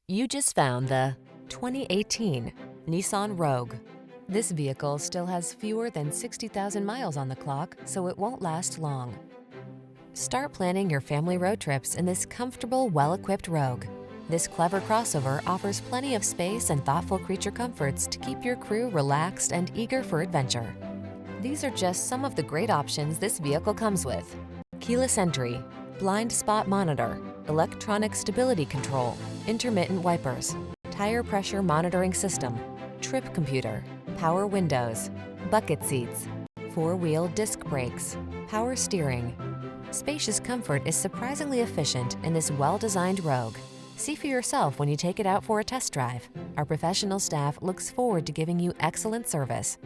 You just found the 2018 Nissan Rogue. This vehicle still has fewer than 60,000 miles on the clock, so it won't last long. Start planning your family road trips in this comfortable, well-equipped Rogue. This clever crossover offers plenty of space and thoughtful creature comforts to keep your crew relaxed and eager for adventure. These are just some of the great options this vehicle comes with: keyless entry, blind spot monitor, electronic stability control, intermittent wipers, tire pressure monitoring system, trip computer, power windows, bucket seats, four-wheel disc brakes, power steering. Spacious comfort is surprisingly efficient in this well-designed Rogue. See for yourself when you take it out for a test drive. Our professional staff looks forward to giving you excellent service.